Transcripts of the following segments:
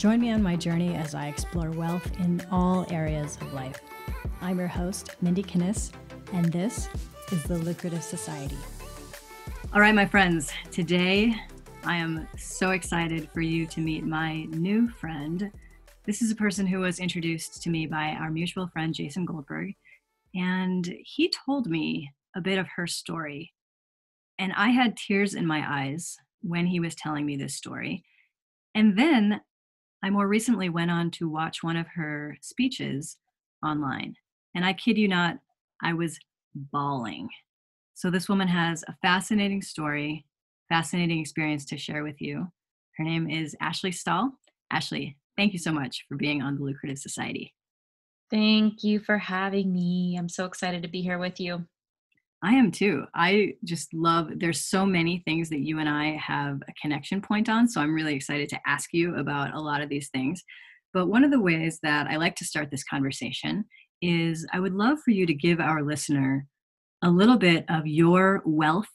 Join me on my journey as I explore wealth in all areas of life. I'm your host, Mindy Kinnis, and this is The Lucrative Society. All right, my friends, today I am so excited for you to meet my new friend. This is a person who was introduced to me by our mutual friend, Jason Goldberg, and he told me a bit of her story. And I had tears in my eyes when he was telling me this story. And then I more recently went on to watch one of her speeches online. And I kid you not, I was bawling. So this woman has a fascinating story, fascinating experience to share with you. Her name is Ashley Stahl. Ashley, thank you so much for being on The Lucrative Society. Thank you for having me. I'm so excited to be here with you. I am too. I just love, there's so many things that you and I have a connection point on. So I'm really excited to ask you about a lot of these things. But one of the ways that I like to start this conversation is I would love for you to give our listener a little bit of your wealth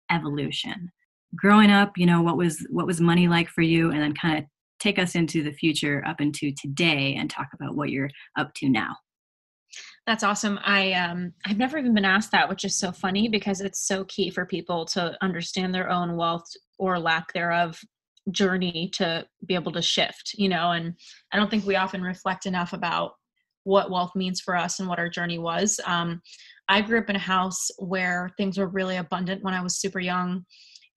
evolution. Growing up, what was money like for you? And then kind of take us into the future up into today and talk about what you're up to now. That's awesome. I've never even been asked that, which is so funny because it's so key for people to understand their own wealth or lack thereof journey to be able to shift, and I don't think we often reflect enough about what wealth means for us and what our journey was. I grew up in a house where things were really abundant when I was super young.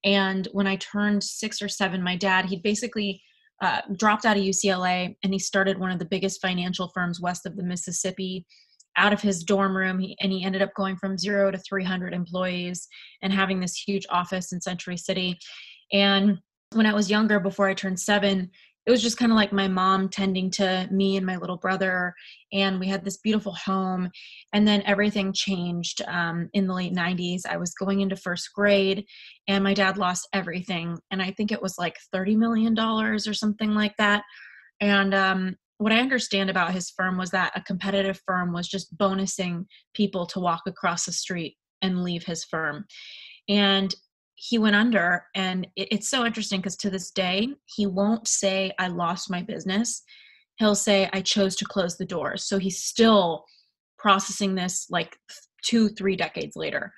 And when I turned 6 or 7, my dad, he basically dropped out of UCLA and he started one of the biggest financial firms west of the Mississippi out of his dorm room. He ended up going from 0 to 300 employees and having this huge office in Century City. And when I was younger, before I turned 7, it was just kind of like my mom tending to me and my little brother. And we had this beautiful home. And then everything changed in the late 90s. I was going into first grade and my dad lost everything. And I think it was like $30 million or something like that. And what I understand about his firm was that a competitive firm was just bonusing people to walk across the street and leave his firm. And he went under, and it's so interesting because to this day, he won't say, I lost my business. He'll say, I chose to close the doors. So he's still processing this like 2-3 decades later,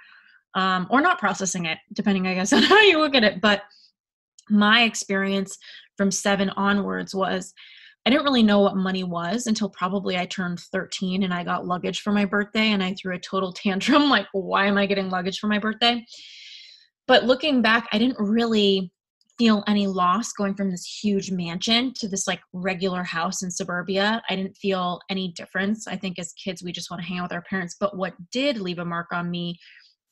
or not processing it, depending, I guess, on how you look at it. But my experience from 7 onwards was I didn't really know what money was until probably I turned 13 and I got luggage for my birthday and I threw a total tantrum like, why am I getting luggage for my birthday? But looking back, I didn't really feel any loss going from this huge mansion to this like regular house in suburbia. I didn't feel any difference. I think as kids, we just want to hang out with our parents. But what did leave a mark on me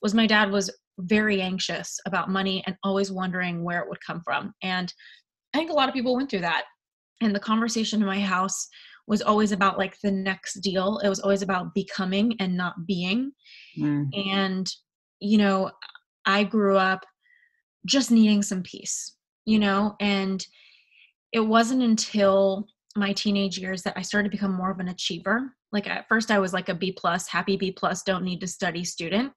was my dad was very anxious about money and always wondering where it would come from. And I think a lot of people went through that. And the conversation in my house was always about like the next deal. It was always about becoming and not being. And, I grew up just needing some peace, and it wasn't until my teenage years that I started to become more of an achiever. Like at first I was like a B+, happy B+, don't need to study student.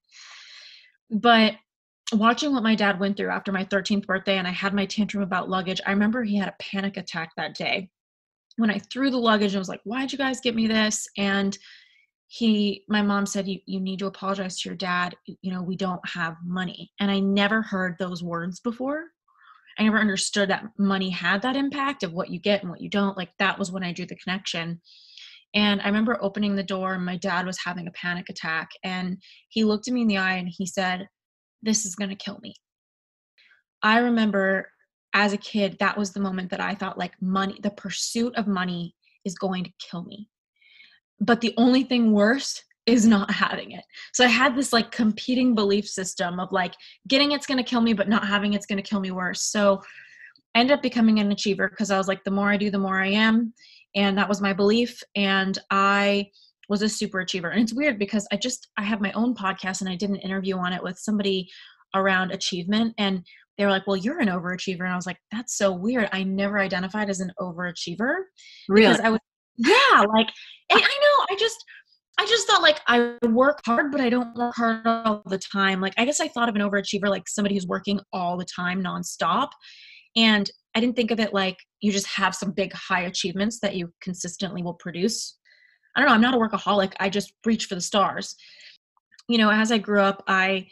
But watching what my dad went through after my 13th birthday and I had my tantrum about luggage, I remember he had a panic attack that day when I threw the luggage and was like, why'd you guys get me this? And my mom said, you need to apologize to your dad. We don't have money. And I never heard those words before. I never understood that money had that impact of what you get and what you don't. Like that was when I drew the connection. And I remember opening the door and my dad was having a panic attack. And he looked at me in the eye and he said, this is going to kill me. I remember as a kid, that was the moment that I thought like money, the pursuit of money is going to kill me. But the only thing worse is not having it. So I had this like competing belief system of like getting it's going to kill me, but not having it's going to kill me worse. So I ended up becoming an achiever because I was like, the more I do, the more I am. And that was my belief. And I was a super achiever. And it's weird because I have my own podcast and I did an interview on it with somebody around achievement. And they were like, well, you're an overachiever. And I was like, that's so weird. I never identified as an overachiever. Really? Because I was, yeah, like, and I know, I just thought like I work hard, but I don't work hard all the time. Like, I guess I thought of an overachiever, like somebody who's working all the time nonstop. And I didn't think of it like you just have some big high achievements that you consistently will produce. I don't know. I'm not a workaholic. I just reach for the stars. As I grew up, I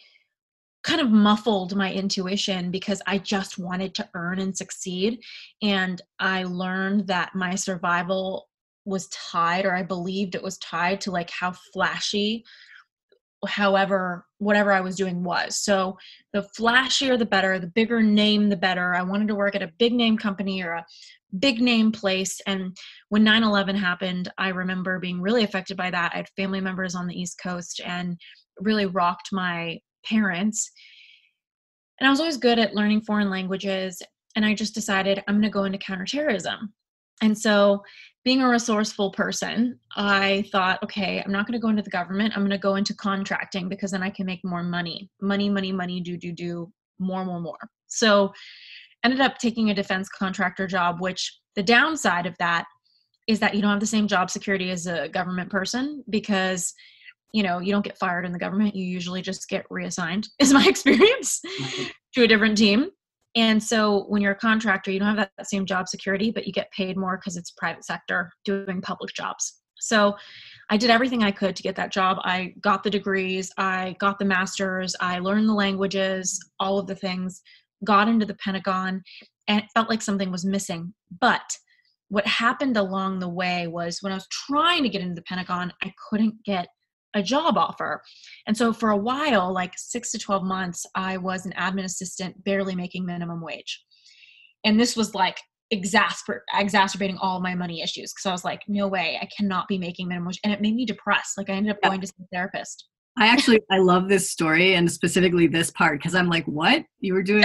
kind of muffled my intuition because I just wanted to earn and succeed. And I learned that my survival was tied, or I believed it was tied to like how flashy, however, whatever I was doing was. So the flashier, the better, the bigger name, the better. I wanted to work at a big name company or a big name place. And when 9/11 happened, I remember being really affected by that. I had family members on the East Coast and really rocked my parents. And I was always good at learning foreign languages. And I just decided I'm going to go into counterterrorism. And so being a resourceful person, I thought, okay, I'm not going to go into the government. I'm going to go into contracting because then I can make more money. Money, money, money, do, more, more, more. So ended up taking a defense contractor job, which the downside of that is that you don't have the same job security as a government person because you don't get fired in the government. You usually just get reassigned, is my experience, to a different team. And so when you're a contractor, you don't have that same job security, but you get paid more because it's private sector doing public jobs. So I did everything I could to get that job. I got the degrees, I got the masters, I learned the languages, all of the things, got into the Pentagon, and it felt like something was missing. But what happened along the way was when I was trying to get into the Pentagon, I couldn't get a job offer. And so for a while, like 6 to 12 months, I was an admin assistant, barely making minimum wage. And this was like exacerbating all my money issues. Cause I was like, no way, I cannot be making minimum wage. And it made me depressed. Like I ended up going to see a therapist. I love this story and specifically this part. Cause I'm like, what you were doing?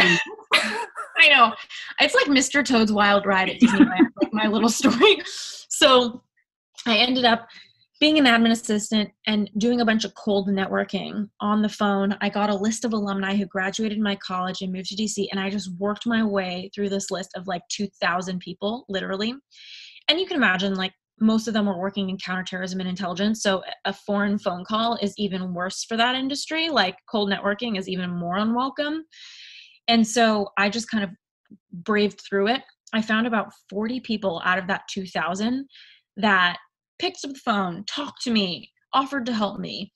I know. It's like Mr. Toad's Wild Ride at Disneyland, like my little story. So I ended up being an admin assistant and doing a bunch of cold networking on the phone. I got a list of alumni who graduated my college and moved to DC. And I just worked my way through this list of like 2,000 people, literally. And you can imagine like most of them were working in counterterrorism and intelligence. So a foreign phone call is even worse for that industry. Like cold networking is even more unwelcome. And so I just kind of braved through it. I found about 40 people out of that 2,000 that picked up the phone, talked to me, offered to help me.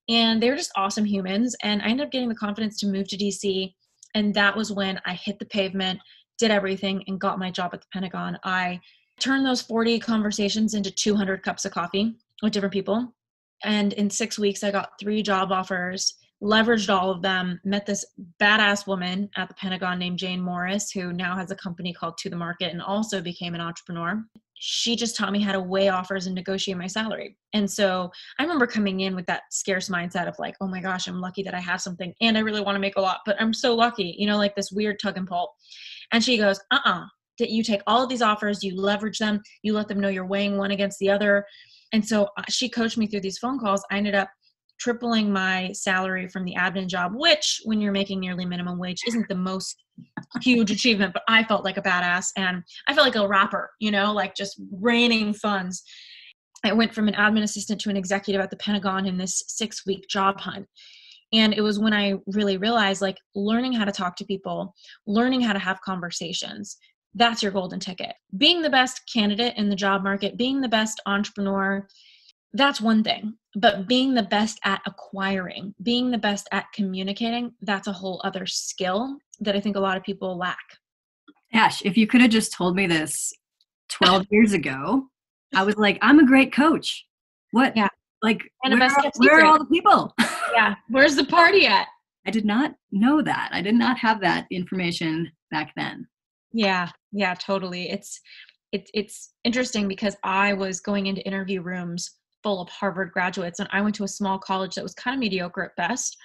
And they were just awesome humans. And I ended up getting the confidence to move to DC. And that was when I hit the pavement, did everything, and got my job at the Pentagon. I turned those 40 conversations into 200 cups of coffee with different people. And in 6 weeks, I got 3 job offers, leveraged all of them, met this badass woman at the Pentagon named Jane Morris, who now has a company called To The Market and also became an entrepreneur. She just taught me how to weigh offers and negotiate my salary. And so I remember coming in with that scarce mindset of like, oh my gosh, I'm lucky that I have something and I really want to make a lot, but I'm so lucky, like this weird tug and pull. And she goes, that you take all of these offers, you leverage them, you let them know you're weighing one against the other. And so she coached me through these phone calls. I ended up tripling my salary from the admin job, which when you're making nearly minimum wage isn't the most huge achievement, but I felt like a badass and I felt like a rapper, like just raining funds. I went from an admin assistant to an executive at the Pentagon in this 6-week job hunt. And it was when I really realized like learning how to talk to people, learning how to have conversations, that's your golden ticket. Being the best candidate in the job market, being the best entrepreneur, that's one thing. But being the best at acquiring, being the best at communicating, that's a whole other skill that I think a lot of people lack. Ash, if you could have just told me this 12 years ago, I was like, I'm a great coach. What? Yeah. Like, and where are all the people? Yeah. Where's the party at? I did not know that. I did not have that information back then. Yeah. Yeah, totally. It's interesting because I was going into interview rooms full of Harvard graduates and I went to a small college that was kind of mediocre at best,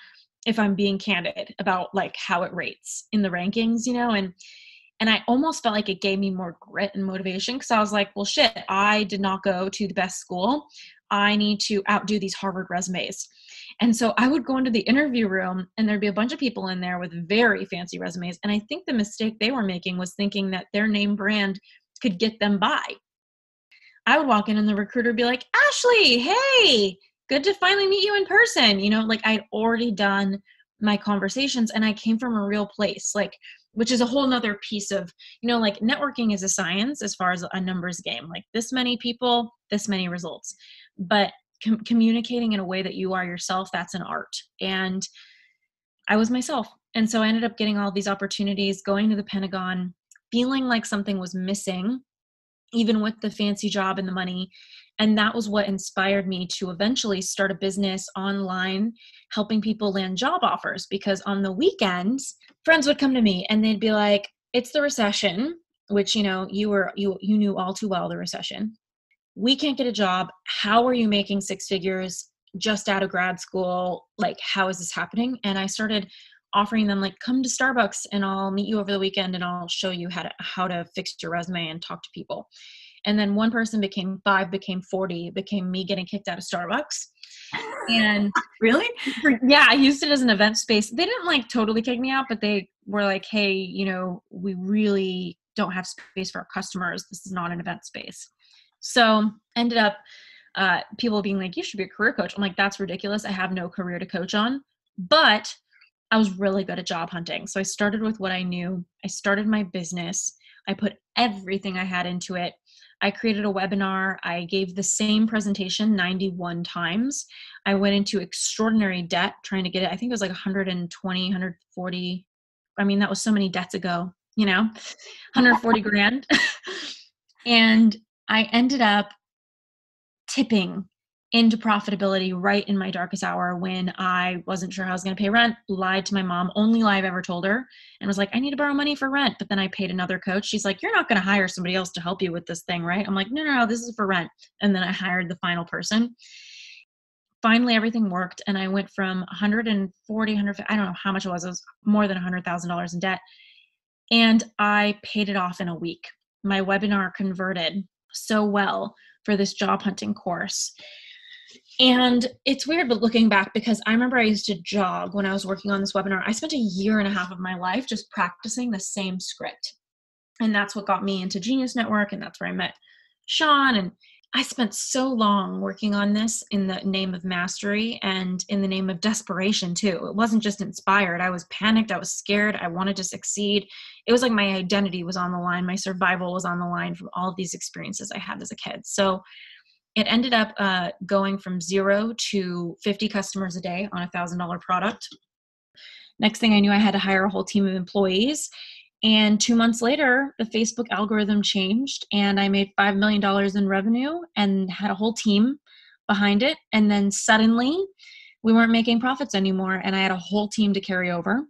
if I'm being candid about like how it rates in the rankings, and I almost felt like it gave me more grit and motivation because I was like, well, shit, I did not go to the best school. I need to outdo these Harvard resumes. And so I would go into the interview room and there'd be a bunch of people in there with very fancy resumes. And I think the mistake they were making was thinking that their name brand could get them by. I would walk in and the recruiter would be like, Ashley, hey, good to finally meet you in person. Like I'd already done my conversations and I came from a real place. Like which is a whole nother piece of, like networking is a science as far as a numbers game, like this many people, this many results. But communicating in a way that you are yourself, that's an art. And I was myself. And so I ended up getting all these opportunities, going to the Pentagon, feeling like something was missing, even with the fancy job and the money. And that was what inspired me to eventually start a business online, helping people land job offers. Because on the weekends, friends would come to me and they'd be like, it's the recession, which, you knew all too well, the recession. We can't get a job. How are you making six figures just out of grad school? Like, how is this happening? And I started offering them, like, come to Starbucks and I'll meet you over the weekend and I'll show you how to fix your resume and talk to people. And then one person became 5, became 40, became me getting kicked out of Starbucks. And really? Yeah, I used it as an event space. They didn't like totally kick me out, but they were like, hey, we really don't have space for our customers. This is not an event space. So ended up people being like, you should be a career coach. I'm like, that's ridiculous. I have no career to coach on, but I was really good at job hunting. So I started with what I knew. I started my business. I put everything I had into it. I created a webinar. I gave the same presentation 91 times. I went into extraordinary debt trying to get it. I think it was like 120, 140. I mean, that was so many debts ago, 140 grand. And I ended up tipping into profitability right in my darkest hour when I wasn't sure how I was going to pay rent, lied to my mom, only lie I've ever told her, and was like, I need to borrow money for rent. But then I paid another coach. She's like, you're not going to hire somebody else to help you with this thing, right? I'm like, no, this is for rent. And then I hired the final person. Finally, everything worked. And I went from 140, 150, I don't know how much it was more than $100,000 in debt. And I paid it off in a week. My webinar converted so well for this job hunting course. And it's weird, but looking back, because I remember I used to jog when I was working on this webinar. I spent 1.5 years of my life just practicing the same script. And that's what got me into Genius Network. And that's where I met Sean. And I spent so long working on this in the name of mastery and in the name of desperation too. It wasn't just inspired. I was panicked. I was scared. I wanted to succeed. It was like my identity was on the line. My survival was on the line from all of these experiences I had as a kid. So it ended up going from 0 to 50 customers a day on a $1,000 product. Next thing I knew, I had to hire a whole team of employees. And 2 months later, the Facebook algorithm changed and I made $5 million in revenue and had a whole team behind it. And then suddenly we weren't making profits anymore. And I had a whole team to carry over.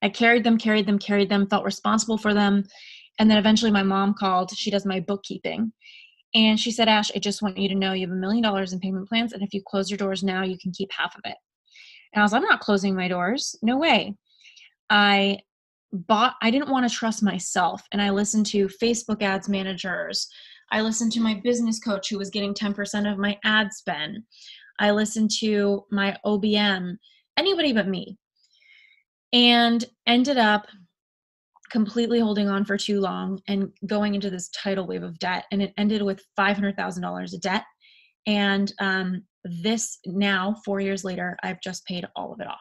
I carried them, felt responsible for them. And then eventually my mom called. She does my bookkeeping. And she said, Ash, I just want you to know you have $1 million in payment plans. And if you close your doors now, you can keep half of it. And I was like, I'm not closing my doors. No way. I didn't want to trust myself. And I listened to Facebook ads managers. I listened to my business coach who was getting 10% of my ad spend. I listened to my OBM, anybody but me. And ended up completely holding on for too long and going into this tidal wave of debt. And it ended with $500,000 of debt. And this now, 4 years later, I've just paid all of it off.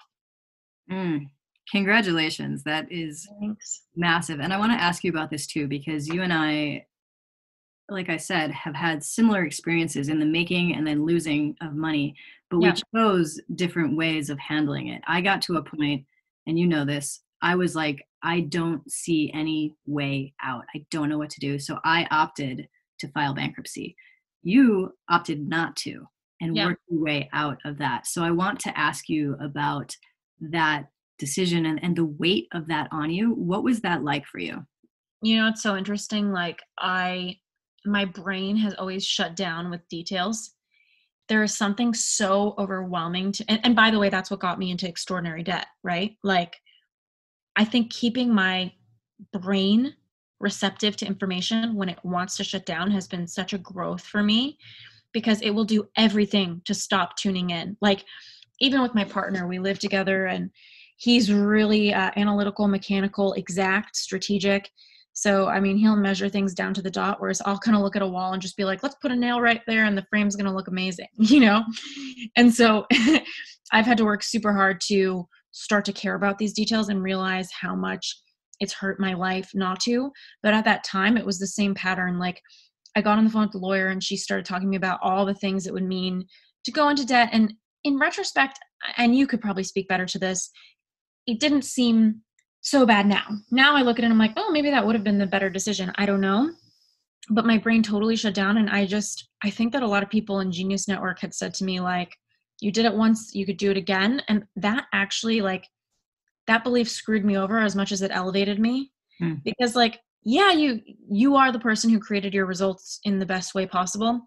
Congratulations. That is Thanks. Massive. And I want to ask you about this too, because you and I, like I said, have had similar experiences in the making and then losing of money, but we chose different ways of handling it. I got to a point, and you know this, I was like, I don't see any way out. I don't know what to do. So I opted to file bankruptcy. You opted not to and worked your way out of that. So I want to ask you about that decision and the weight of that on you. What was that like for you? It's so interesting. Like my brain has always shut down with details. There is something so overwhelming and by the way, that's what got me into extraordinary debt, right? Like, I think keeping my brain receptive to information when it wants to shut down has been such a growth for me, because it will do everything to stop tuning in. Like, even with my partner, we live together and he's really analytical, mechanical, exact, strategic. So, I mean, he'll measure things down to the dot, whereas I'll kind of look at a wall and just be like, let's put a nail right there and the frame's going to look amazing, And so I've had to work super hard to start to care about these details and realize how much it's hurt my life not to. But at that time, it was the same pattern. Like I got on the phone with the lawyer and she started talking to me about all the things it would mean to go into debt. And in retrospect, and you could probably speak better to this, it didn't seem so bad now. Now I look at it and I'm like, oh, maybe that would have been the better decision. I don't know. But my brain totally shut down. And I think that a lot of people in Genius Network had said to me, like, you did it once, you could do it again. And that actually, like, that belief screwed me over as much as it elevated me. Because like, yeah, you are the person who created your results in the best way possible.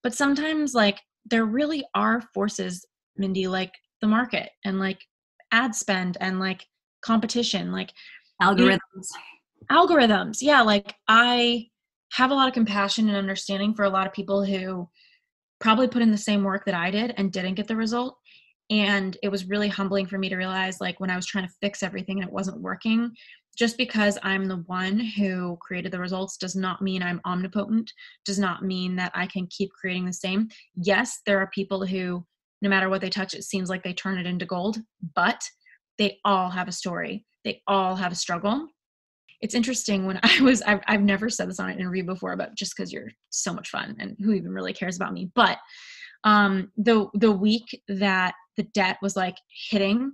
But sometimes like there really are forces, Mindy, like the market and like ad spend and like competition, like algorithms. Yeah. Like I have a lot of compassion and understanding for a lot of people who probably put in the same work that I did and didn't get the result. And it was really humbling for me to realize, like, when I was trying to fix everything and it wasn't working, just because I'm the one who created the results does not mean I'm omnipotent, does not mean that I can keep creating the same. Yes, there are people who, no matter what they touch, it seems like they turn it into gold, but they all have a story. They all have a struggle. It's interesting when I've never said this on an interview before, but just because you're so much fun and who even really cares about me. But the week that the debt was like hitting,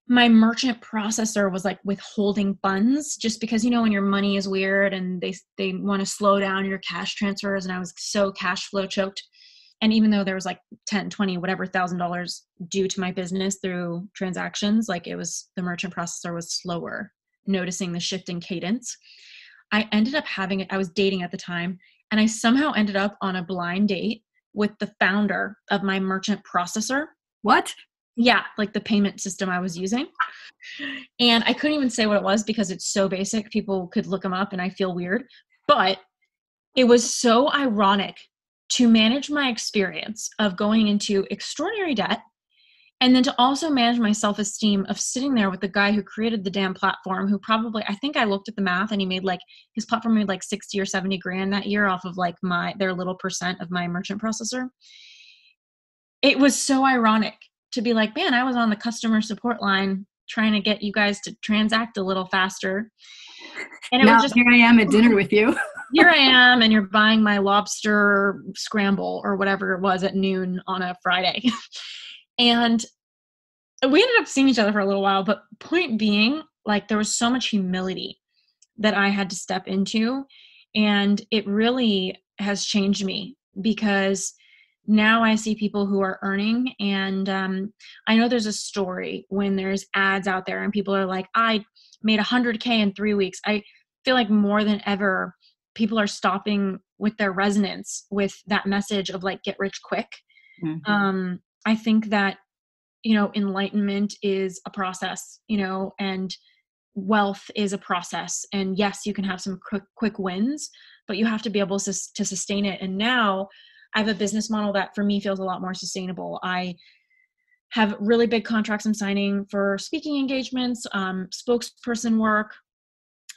my merchant processor was like withholding funds just because, you know, when your money is weird and they want to slow down your cash transfers. And I was so cash flow choked. And even though there was like 10, 20, whatever $1,000 due to my business through transactions, like the merchant processor was slower, noticing the shift in cadence. I ended up I was dating at the time, and I somehow ended up on a blind date with the founder of my merchant processor. What? Yeah, like the payment system I was using. And I couldn't even say what it was because it's so basic. People could look them up and I feel weird. But it was so ironic to manage my experience of going into extraordinary debt and then to also manage my self-esteem of sitting there with the guy who created the damn platform, who probably, I think I looked at the math and he made like, his platform made like 60 or 70 grand that year off of like their little percent of my merchant processor. It was so ironic to be like, man, I was on the customer support line trying to get you guys to transact a little faster. And now here I am at dinner with you. Here I am, and you're buying my lobster scramble or whatever it was at noon on a Friday. And we ended up seeing each other for a little while, but point being, like, there was so much humility that I had to step into, and it really has changed me because now I see people who are earning, and I know there's a story when there's ads out there and people are like, I made 100K in 3 weeks. I feel like more than ever, people are stopping with their resonance with that message of like, get rich quick. Mm-hmm. I think that, you know, enlightenment is a process, you know, and wealth is a process. And yes, you can have some quick wins, but you have to be able to sustain it. And now I have a business model that for me feels a lot more sustainable. I have really big contracts I'm signing for speaking engagements, spokesperson work.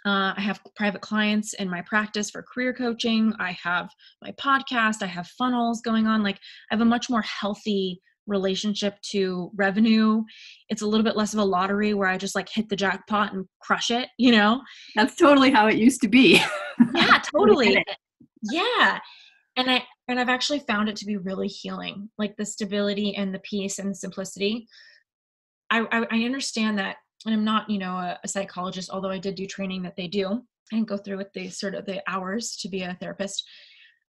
I have private clients in my practice for career coaching. I have my podcast. I have funnels going on. Like, I have a much more healthy relationship to revenue. It's a little bit less of a lottery where I just like hit the jackpot and crush it, you know? That's totally how it used to be. Yeah, totally. Yeah. And I've actually found it to be really healing, like the stability and the peace and the simplicity. I understand that, and I'm not, you know, a psychologist, although I did do training that they do and go through with the sort of the hours to be a therapist.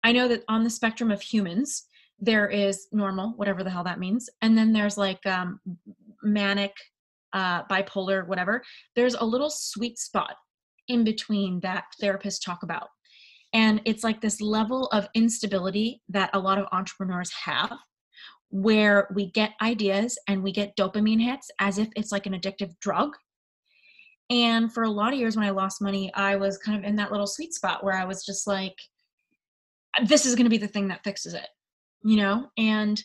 I know that on the spectrum of humans, there is normal, whatever the hell that means. And then there's like manic, bipolar, whatever. There's a little sweet spot in between that therapists talk about. And it's like this level of instability that a lot of entrepreneurs have, where we get ideas and we get dopamine hits as if it's like an addictive drug. And for a lot of years when I lost money, I was kind of in that little sweet spot where I was just like, this is going to be the thing that fixes it, you know? And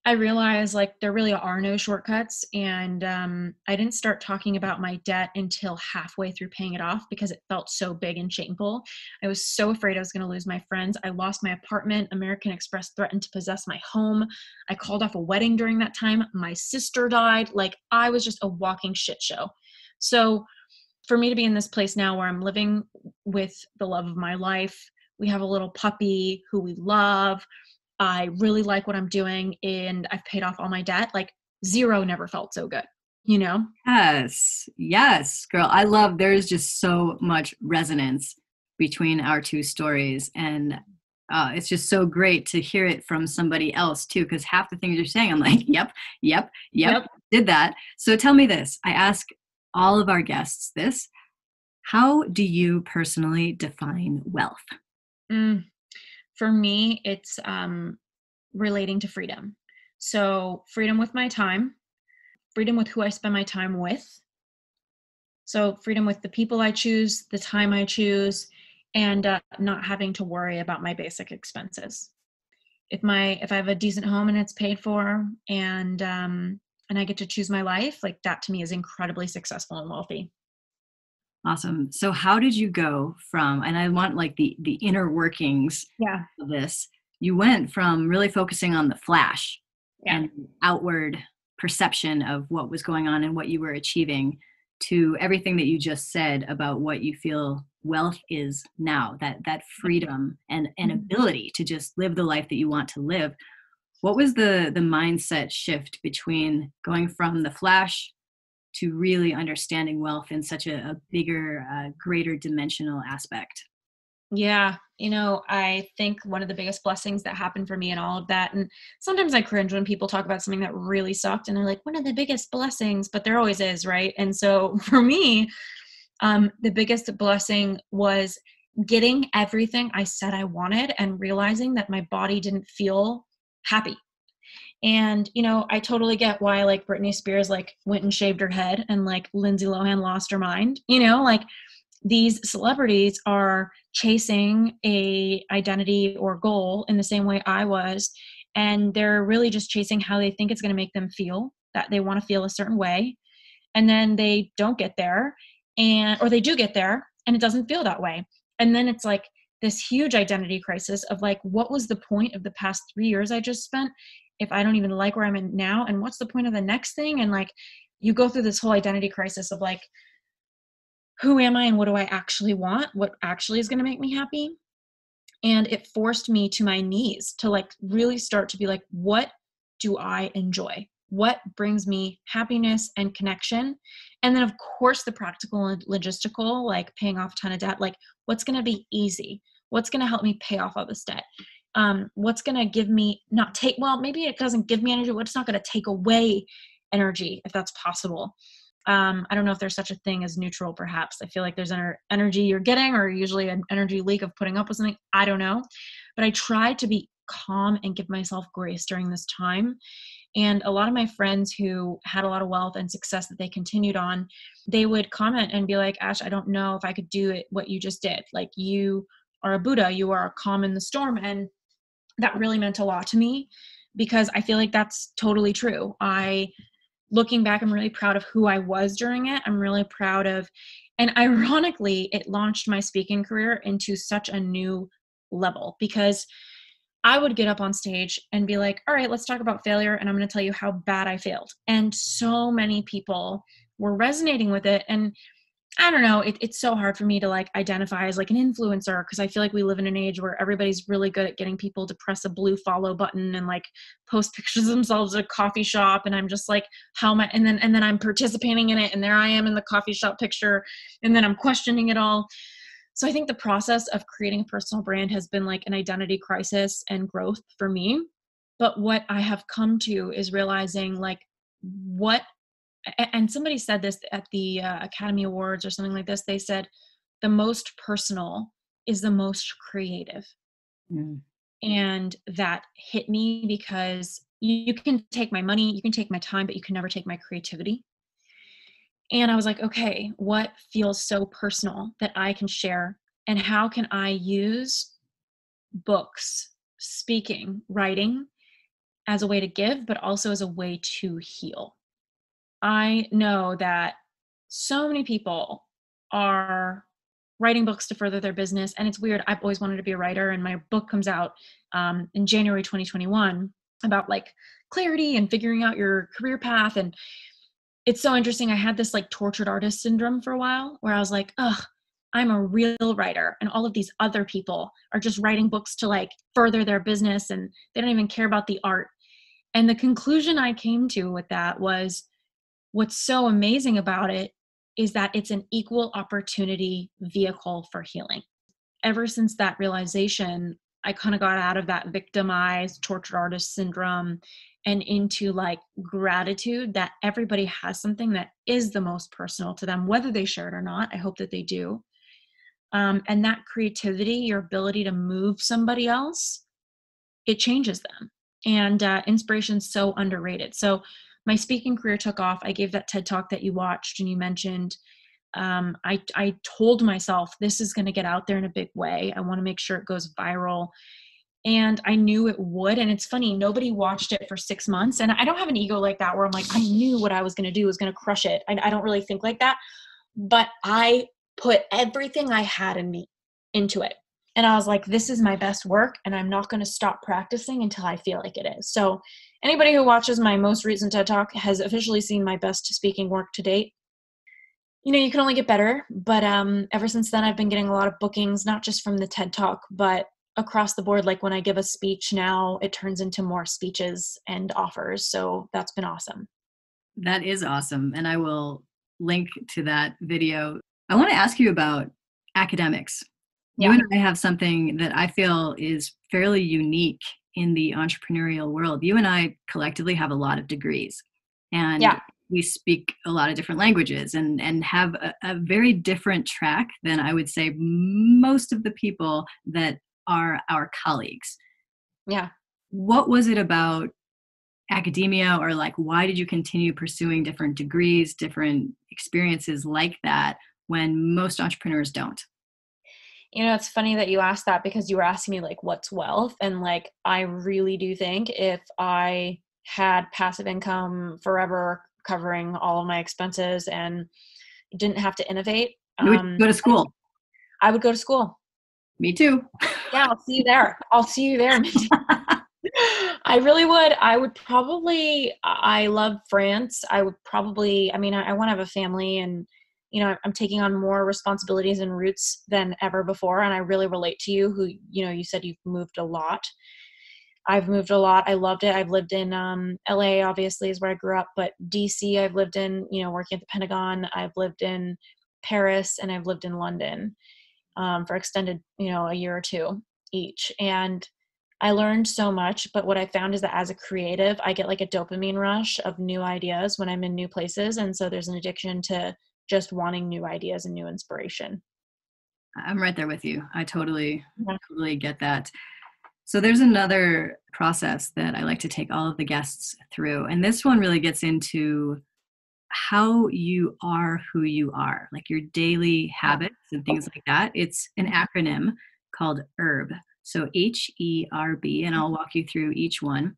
I realized like there really are no shortcuts. And I didn't start talking about my debt until halfway through paying it off because it felt so big and shameful. I was so afraid I was going to lose my friends. I lost my apartment. American Express threatened to possess my home. I called off a wedding during that time. My sister died. Like, I was just a walking shit show. So for me to be in this place now where I'm living with the love of my life, we have a little puppy who we love. I really like what I'm doing and I've paid off all my debt. Like zero never felt so good, you know? Yes. Yes, girl. I love there's just so much resonance between our two stories. And it's just so great to hear it from somebody else too, because half the things you're saying, I'm like, yep, yep, yep, Yep. did that. So tell me this. I ask all of our guests this. How do you personally define wealth? Mm, for me, it's relating to freedom. So freedom with my time, freedom with who I spend my time with. So freedom with the people I choose, the time I choose, and not having to worry about my basic expenses. If I have a decent home and it's paid for, and I get to choose my life, like that to me is incredibly successful and wealthy. Awesome. So how did you go from, and I want like the inner workings Yeah. of this, you went from really focusing on the flash Yeah. and outward perception of what was going on and what you were achieving to everything that you just said about what you feel wealth is now, that freedom and Mhm. ability to just live the life that you want to live. What was the mindset shift between going from the flash to really understanding wealth in such a bigger, greater dimensional aspect? Yeah. I think one of the biggest blessings that happened for me in all of that, and sometimes I cringe when people talk about something that really sucked and they're like, one of the biggest blessings, but there always is, right? And so for me, the biggest blessing was getting everything I said I wanted and realizing that my body didn't feel happy. And, I totally get why like Britney Spears like went and shaved her head and like Lindsay Lohan lost her mind. Like these celebrities are chasing a identity or goal in the same way I was, and they're really just chasing how they think it's going to make them feel, that they want to feel a certain way, and then they don't get there, and or they do get there and it doesn't feel that way, and then it's like this huge identity crisis of like, what was the point of the past 3 years I just spent if I don't even like where I'm in now, and what's the point of the next thing? And like you go through this whole identity crisis of like, who am I and what do I actually want? What actually is going to make me happy? And it forced me to my knees to like really start to be like, what do I enjoy? What brings me happiness and connection? And then, of course, the practical and logistical, like paying off a ton of debt, like what's going to be easy? What's going to help me pay off all this debt? What's going to give me not take, well, maybe it doesn't give me energy. What's not going to take away energy if that's possible? I don't know if there's such a thing as neutral, perhaps. I feel like there's energy you're getting, or usually an energy leak of putting up with something. I don't know. But I try to be calm and give myself grace during this time. And a lot of my friends who had a lot of wealth and success that they continued on, they would comment and be like, Ash, I don't know if I could do it, what you just did. Like, you are a Buddha, you are calm in the storm. And that really meant a lot to me because I feel like that's totally true. Looking back, I'm really proud of who I was during it. I'm really proud of, and ironically, it launched my speaking career into such a new level because I would get up on stage and be like, all right, let's talk about failure. And I'm going to tell you how bad I failed. And so many people were resonating with it. And I don't know, it's so hard for me to like identify as like an influencer because I feel like we live in an age where everybody's really good at getting people to press a blue follow button and like post pictures of themselves at a coffee shop. And I'm just like, how am I? And then I'm participating in it. And there I am in the coffee shop picture. And then I'm questioning it all. So I think the process of creating a personal brand has been like an identity crisis and growth for me. But what I have come to is realizing like what and somebody said this at the Academy Awards or something like this. They said the most personal is the most creative. Mm. And that hit me because you can take my money, you can take my time, but you can never take my creativity. And I was like, okay, what feels so personal that I can share? And how can I use books, speaking, writing as a way to give, but also as a way to heal? I know that so many people are writing books to further their business. And it's weird. I've always wanted to be a writer. And my book comes out in January 2021 about like clarity and figuring out your career path. And it's so interesting. I had this like tortured artist syndrome for a while where I was like, ugh, I'm a real writer and all of these other people are just writing books to like further their business and they don't even care about the art. And the conclusion I came to with that was what's so amazing about it is that it's an equal opportunity vehicle for healing. Ever since that realization, I kind of got out of that victimized tortured artist syndrome and into like gratitude that everybody has something that is the most personal to them, whether they share it or not. I hope that they do. And that creativity, your ability to move somebody else, it changes them. And inspiration's so underrated. So my speaking career took off. I gave that TED talk that you watched and you mentioned. I told myself this is going to get out there in a big way. I want to make sure it goes viral. And I knew it would. And it's funny, nobody watched it for 6 months. And I don't have an ego like that where I'm like, I knew what I was going to do was going to crush it. I don't really think like that. But I put everything I had in me into it. And I was like, this is my best work. And I'm not going to stop practicing until I feel like it is. So anybody who watches my most recent TED Talk has officially seen my best speaking work to date. You know, you can only get better, but ever since then, I've been getting a lot of bookings, not just from the TED Talk, but across the board. Like when I give a speech now, it turns into more speeches and offers. So that's been awesome. That is awesome. And I will link to that video. I want to ask you about academics. You Yeah. and I have something that I feel is fairly unique in the entrepreneurial world. You and I collectively have a lot of degrees, and Yeah. we speak a lot of different languages and have a very different track than I would say most of the people that are our colleagues. Yeah. What was it about academia, or like why did you continue pursuing different degrees, different experiences like that when most entrepreneurs don't? You know, it's funny that you asked that because you were asking me like, what's wealth? And like, I really do think if I had passive income forever covering all of my expenses and didn't have to innovate, You would go to school. I would go to school. Me too. Yeah, I'll see you there. I'll see you there, Mindy. I really would. I would probably, I love France. I would probably, I mean, I want to have a family and, you know, I'm taking on more responsibilities and roots than ever before. And I really relate to you who, you know, you said you've moved a lot. I've moved a lot. I loved it. I've lived in LA, obviously, is where I grew up, but DC, I've lived in, you know, working at the Pentagon. I've lived in Paris and I've lived in London for extended, you know, a year or two each. And I learned so much, but what I found is that as a creative, I get like a dopamine rush of new ideas when I'm in new places. And so there's an addiction to just wanting new ideas and new inspiration. I'm right there with you. I totally, Yeah. totally get that. So there's another process that I like to take all of the guests through. And this one really gets into how you are who you are, like your daily habits and things like that. It's an acronym called HERB. So HERB, and I'll walk you through each one.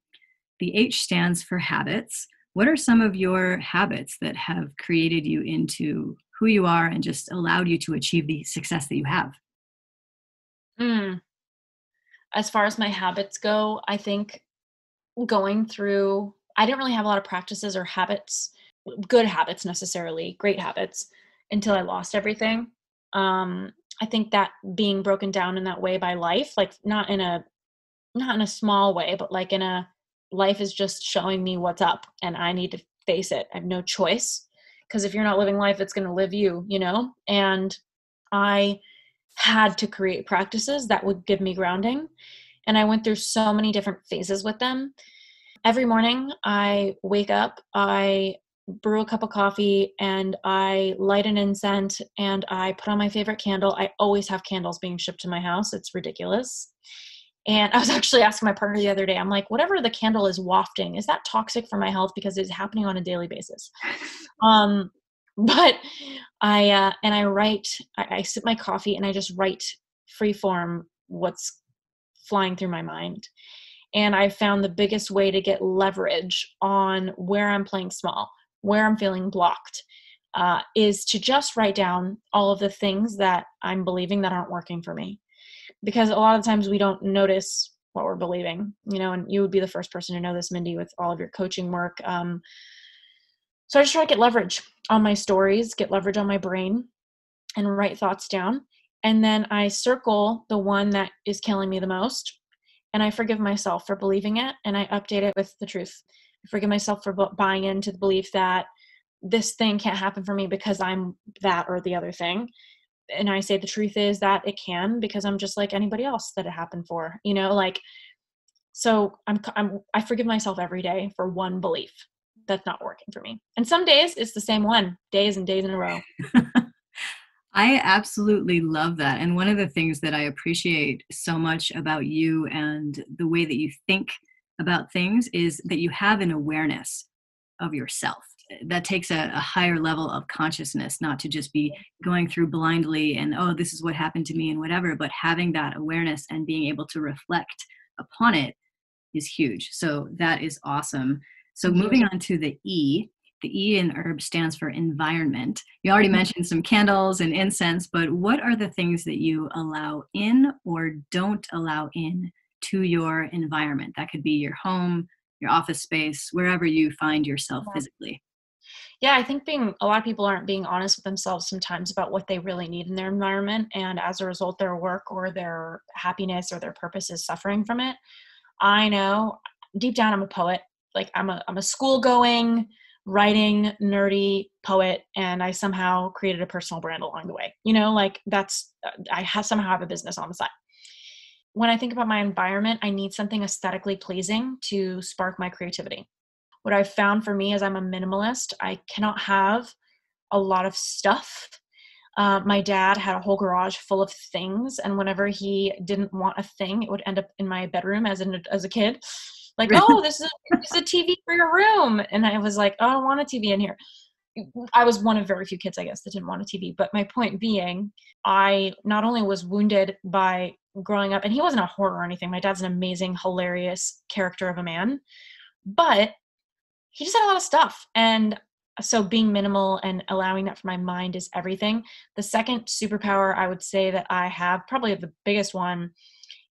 The H stands for habits. What are some of your habits that have created you into who you are and just allowed you to achieve the success that you have? Mm. As far as my habits go, I think going through, I didn't really have a lot of practices or habits, good habits necessarily, great habits, until I lost everything. I think that being broken down in that way by life, like not in a small way, but like in a life is just showing me what's up and I need to face it. I have no choice because if you're not living life, it's going to live you, you know? And I had to create practices that would give me grounding. And I went through so many different phases with them. Every morning I wake up, I brew a cup of coffee and I light an incense and I put on my favorite candle. I always have candles being shipped to my house. It's ridiculous. And I was actually asking my partner the other day, I'm like, whatever the candle is wafting, is that toxic for my health? Because it's happening on a daily basis. Um, but I write, I sip my coffee and I just write free form what's flying through my mind. And I found the biggest way to get leverage on where I'm playing small, where I'm feeling blocked, is to just write down all of the things that I'm believing that aren't working for me. Because a lot of times we don't notice what we're believing, you know, and you would be the first person to know this, Mindy, with all of your coaching work. So I just try to get leverage on my stories, get leverage on my brain, and write thoughts down. And then I circle the one that is killing me the most. And I forgive myself for believing it. And I update it with the truth. I forgive myself for buying into the belief that this thing can't happen for me because I'm that or the other thing. And I say the truth is that it can, because I'm just like anybody else that it happened for, like, so I forgive myself every day for one belief that's not working for me. And some days it's the same one, days and days in a row. I absolutely love that. And one of the things that I appreciate so much about you and the way that you think about things is that you have an awareness of yourself. That takes a higher level of consciousness, not to just be going through blindly and, oh, this is what happened to me and whatever, but having that awareness and being able to reflect upon it is huge. So that is awesome. So moving on to the E in herb stands for environment. You already mentioned some candles and incense, but what are the things that you allow in or don't allow in to your environment? That could be your home, your office space, wherever you find yourself physically. Yeah, I think a lot of people aren't being honest with themselves sometimes about what they really need in their environment. And as a result, their work or their happiness or their purpose is suffering from it. I know deep down I'm a poet. Like I'm a school going, writing, nerdy poet, and I somehow created a personal brand along the way. Like somehow have a business on the side. When I think about my environment, I need something aesthetically pleasing to spark my creativity. What I've found for me is I'm a minimalist. I cannot have a lot of stuff. My dad had a whole garage full of things, and whenever he didn't want a thing, it would end up in my bedroom as a kid. Like, oh, this is a TV for your room. And I was like, oh, I don't want a TV in here. I was one of very few kids, I guess, that didn't want a TV. But my point being, I not only was wounded by growing up, and he wasn't a whore or anything. My dad's an amazing, hilarious character of a man, but he just had a lot of stuff. And so being minimal and allowing that for my mind is everything. The second superpower I would say that I have, probably the biggest one,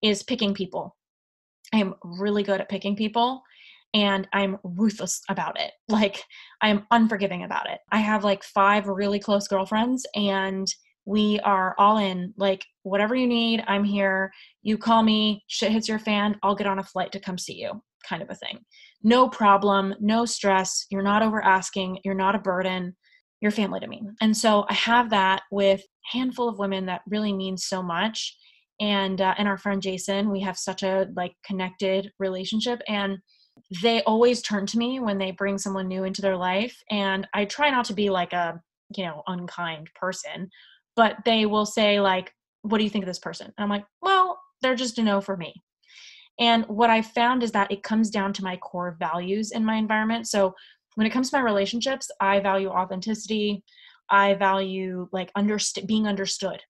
is picking people. I am really good at picking people, and I'm ruthless about it. Like, I am unforgiving about it. I have like 5 really close girlfriends, and we are all in. Like, whatever you need, I'm here. You call me, shit hits your fan, I'll get on a flight to come see you, kind of a thing. No problem, no stress. You're not over asking. You're not a burden. You're family to me. And so I have that with a handful of women that really means so much. And our friend Jason, we have such a connected relationship, and they always turn to me when they bring someone new into their life. And I try not to be like a, unkind person, but they will say like, what do you think of this person? And I'm like, well, they're just a no for me. And what I found is that it comes down to my core values in my environment. So when it comes to my relationships, I value authenticity. I value being understood.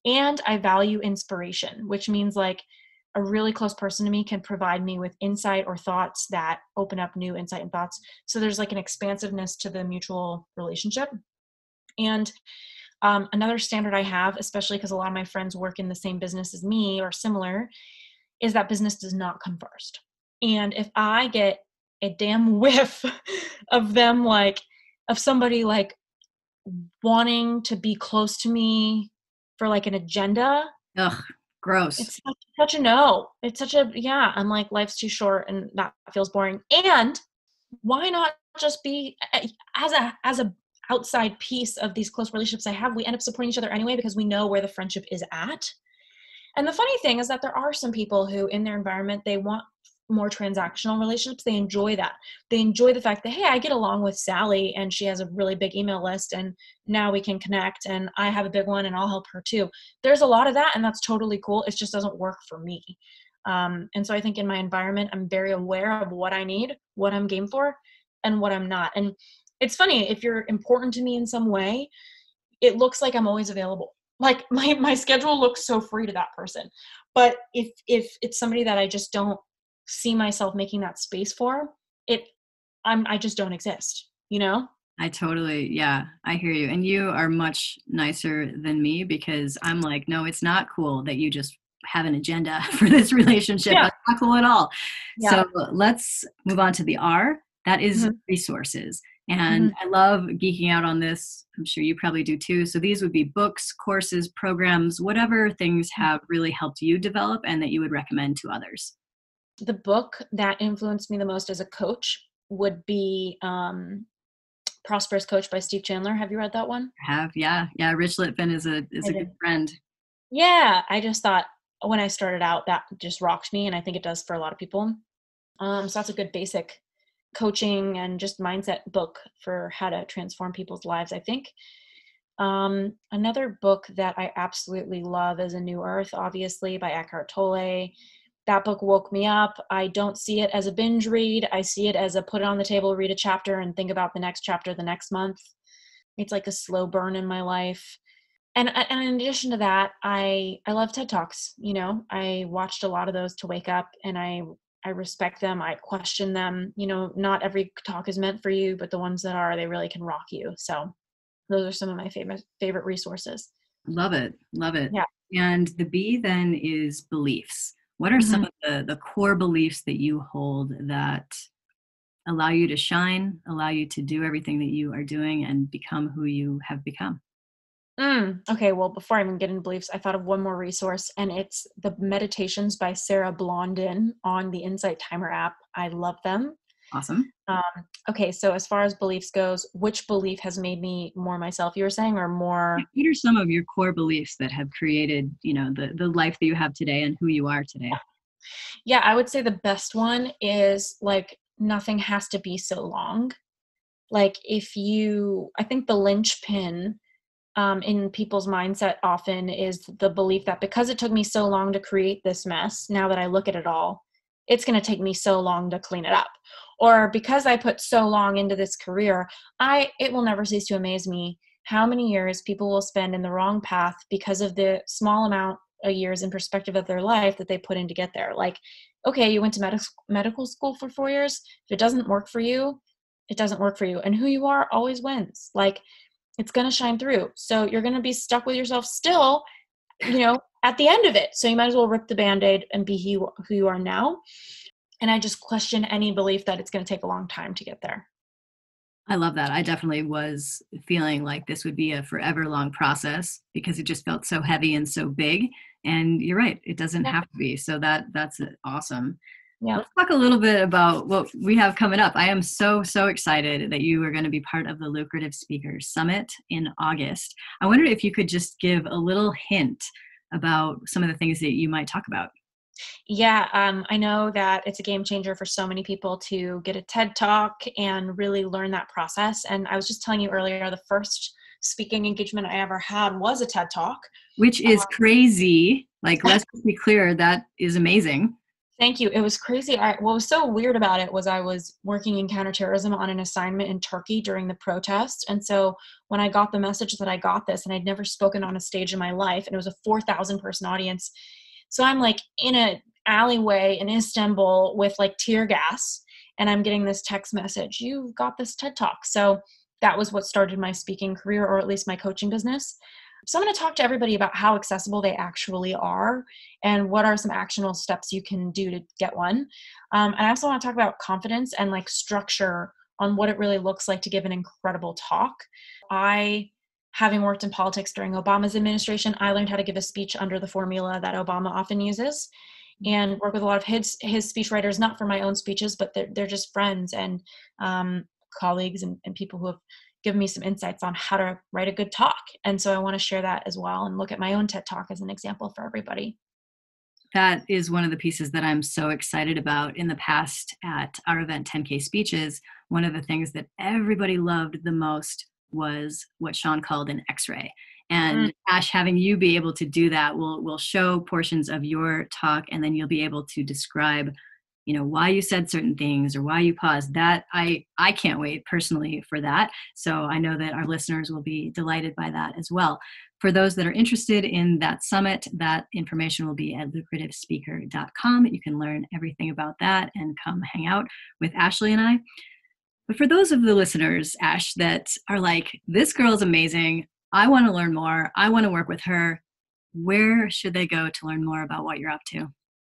And I value inspiration, which means like a really close person to me can provide me with insight or thoughts that open up new insight and thoughts. So there's like an expansiveness to the mutual relationship. And another standard I have, especially because a lot of my friends work in the same business as me or similar, is that business does not come first. And if I get a damn whiff of them, of somebody wanting to be close to me for an agenda. Ugh, gross. It's such a no. It's such a, yeah, I'm like, life's too short and that feels boring. And why not just be as a outside piece of these close relationships I have, we end up supporting each other anyway, because we know where the friendship is at. And the funny thing is that there are some people who in their environment, they want more transactional relationships. They enjoy that. They enjoy the fact that, hey, I get along with Sally and she has a really big email list and now we can connect, and I have a big one and I'll help her too. There's a lot of that, and that's totally cool. It just doesn't work for me. And so I think in my environment, I'm very aware of what I need, what I'm game for, and what I'm not. And it's funny, if you're important to me in some way, it looks like I'm always available. Like my schedule looks so free to that person. But if it's somebody that I just don't see myself making that space for, I just don't exist, I totally, yeah, I hear you. And you are much nicer than me, because I'm like, no, it's not cool that you just have an agenda for this relationship. Yeah. That's not cool at all. Yeah. So let's move on to the R. That is resources. And I love geeking out on this. I'm sure you probably do too. So these would be books, courses, programs, whatever things have really helped you develop and that you would recommend to others. The book that influenced me the most as a coach would be Prosperous Coach by Steve Chandler. Have you read that one? I have, yeah. Yeah, Rich Litvin is a good friend. Yeah, I just thought when I started out, that just rocked me, and I think it does for a lot of people. So that's a good basic coaching and just mindset book for how to transform people's lives, I think. Another book that I absolutely love is A New Earth, obviously, by Eckhart Tolle. That book woke me up. I don't see it as a binge read. I see it as a put it on the table, read a chapter, and think about the next chapter the next month. It's like a slow burn in my life. And in addition to that, I love TED Talks. You know, I watched a lot of those to wake up, and I respect them. I question them. You know, not every talk is meant for you, but the ones that are, they really can rock you. So those are some of my favorite resources. Love it. Love it. Yeah. And the B then is beliefs. What are some of the core beliefs that you hold that allow you to shine, allow you to do everything that you are doing and become who you have become? Okay, well, before I even get into beliefs, I thought of one more resource, and it's the Meditations by Sarah Blondin on the Insight Timer app. I love them. Awesome. Okay, so as far as beliefs goes, which belief has made me more myself, you were saying, or more? What are some of your core beliefs that have created, you know, the life that you have today and who you are today? Yeah, I would say the best one is like nothing has to be so long. Like I think the linchpin in people's mindset often is the belief that because it took me so long to create this mess, now that I look at it all, it's going to take me so long to clean it up. Or because I put so long into this career, it will never cease to amaze me how many years people will spend in the wrong path because of the small amount of years in perspective of their life that they put in to get there. Like, okay, you went to medical school for 4 years. If it doesn't work for you, it doesn't work for you. And who you are always wins. Like, it's going to shine through. So you're going to be stuck with yourself still, you know, at the end of it. So you might as well rip the Band-Aid and be who you are now. And I just question any belief that it's going to take a long time to get there. I love that. I definitely was feeling like this would be a forever long process because it just felt so heavy and so big. And you're right, it doesn't have to be. So that's awesome. Yeah. Let's talk a little bit about what we have coming up. I am so excited that you are going to be part of the Lucrative Speakers Summit in August. I wondered if you could just give a little hint about some of the things that you might talk about. Yeah, I know that it's a game changer for so many people to get a TED Talk and really learn that process. And I was just telling you earlier, the first speaking engagement I ever had was a TED Talk. Which is crazy. Like, let's be clear, that is amazing. Thank you. It was crazy. What was so weird about it was I was working in counterterrorism on an assignment in Turkey during the protest. And so when I got the message that I got this, and I'd never spoken on a stage in my life, and it was a 4,000 person audience. So I'm like in an alleyway in Istanbul with like tear gas, and I'm getting this text message, "You've got this TED Talk." So that was what started my speaking career, or at least my coaching business. So I'm going to talk to everybody about how accessible they actually are and what are some actionable steps you can do to get one. And I also want to talk about confidence and like structure on what it really looks like to give an incredible talk. Having worked in politics during Obama's administration, I learned how to give a speech under the formula that Obama often uses, and work with a lot of his speech writers, not for my own speeches, but they're just friends and colleagues and people who have given me some insights on how to write a good talk. And so I want to share that as well and look at my own TED Talk as an example for everybody. That is one of the pieces that I'm so excited about. In the past at our event, 10K Speeches, one of the things that everybody loved the most was what Sean called an X-ray. And Ash, having you be able to do that will show portions of your talk, and then you'll be able to describe, you know, why you said certain things or why you paused. That I can't wait personally for that. So I know that our listeners will be delighted by that as well. For those that are interested in that summit, that information will be at lucrativespeaker.com. You can learn everything about that and come hang out with Ashley and I. But for those of the listeners, Ash, that are like, this girl is amazing, I want to learn more, I want to work with her, where should they go to learn more about what you're up to?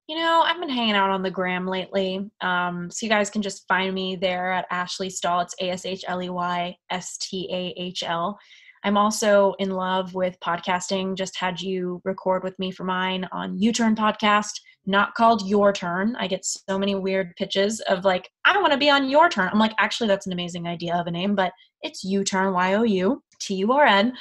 I've been hanging out on the gram lately. So you guys can just find me there at Ashley Stahl. It's AShleyStahl. I'm also in love with podcasting. Just had you record with me for mine on U-Turn podcast, not called Your Turn. I get so many weird pitches of like, I want to be on Your Turn. I'm like, actually, that's an amazing idea of a name, but it's U-Turn, YOUTURN.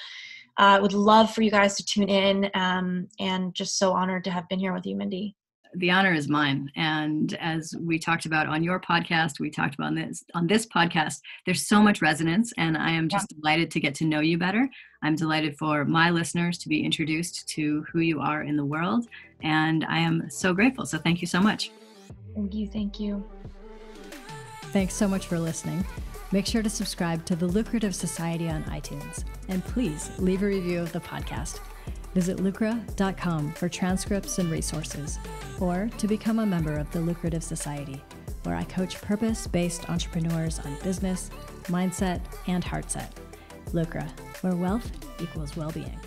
Would love for you guys to tune in, and just so honored to have been here with you, Mindy. The honor is mine. And as we talked about on your podcast, we talked about on this podcast, there's so much resonance, and I am just delighted to get to know you better. I'm delighted for my listeners to be introduced to who you are in the world. And I am so grateful. So thank you so much. Thank you. Thanks so much for listening. Make sure to subscribe to The Lucrative Society on iTunes. And please leave a review of the podcast. Visit lucra.com for transcripts and resources, or to become a member of the Lucrative Society, where I coach purpose-based entrepreneurs on business, mindset, and heart set. Lucra, where wealth equals well-being.